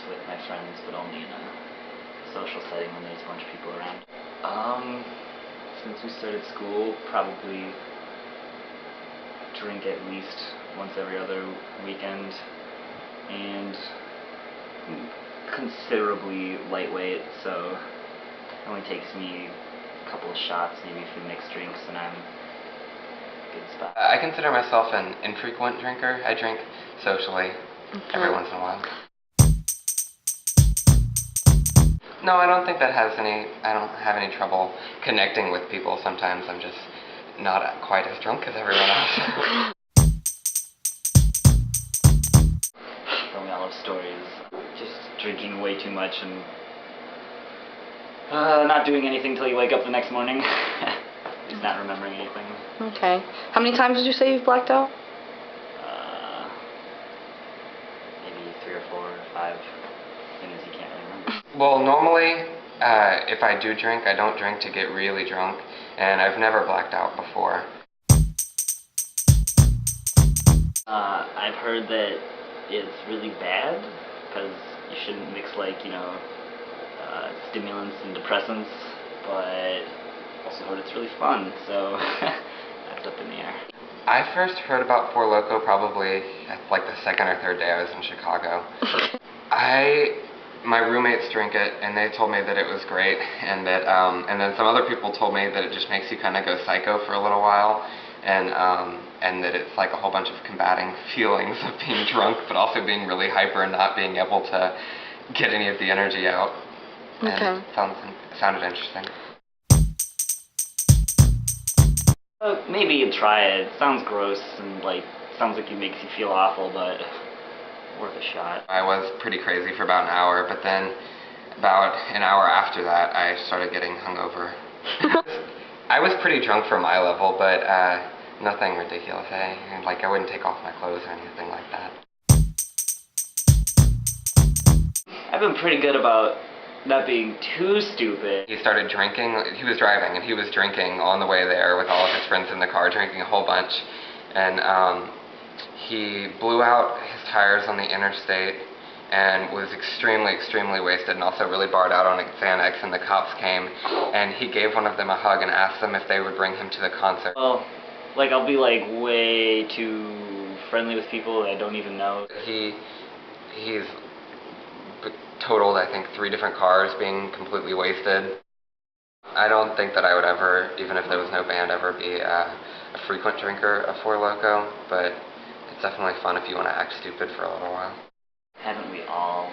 with my friends, but only in a social setting when there's a bunch of people around. Since we started school, probably drink at least once every other weekend, and considerably lightweight, so it only takes me a couple of shots, maybe a few mixed drinks, and I'm in a good spot. I consider myself an infrequent drinker. I drink socially every once in a while. No, I don't think that has any, I don't have any trouble connecting with people. Sometimes I'm just not quite as drunk as everyone else. Telling all of stories, just drinking way too much and not doing anything till you wake up the next morning. Just not remembering anything. Okay. How many times did you say you've blacked out? Maybe 3 or 4 or 5 things you can't really remember. Well, normally, if I do drink, I don't drink to get really drunk, and I've never blacked out before. I've heard that it's really bad because you shouldn't mix, like, stimulants and depressants, but also heard it's really fun, so that's up in the air. I first heard about Four Loko probably like the second or third day I was in Chicago. My roommates drink it, and they told me that it was great, and that and then some other people told me that it just makes you kind of go psycho for a little while, and that it's like a whole bunch of combating feelings of being drunk, but also being really hyper and not being able to get any of the energy out. Okay. And it sounded interesting. Maybe you try it. It sounds gross and sounds like it makes you feel awful, but worth a shot. I was pretty crazy for about an hour, but then about an hour after that, I started getting hungover. I was pretty drunk for my level, but nothing ridiculous. I wouldn't take off my clothes or anything like that. I've been pretty good about not being too stupid. He started drinking. He was driving, and he was drinking on the way there with all of his friends in the car, drinking a whole bunch. And he blew out his tires on the interstate and was extremely, extremely wasted, and also really barred out on Xanax, and the cops came, and he gave one of them a hug and asked them if they would bring him to the concert. Well, I'll be way too friendly with people that I don't even know. He's totaled, I think, 3 different cars being completely wasted. I don't think that I would ever, even if there was no band, ever be a frequent drinker of Four Loko, but it's definitely fun if you want to act stupid for a little while. Haven't we all?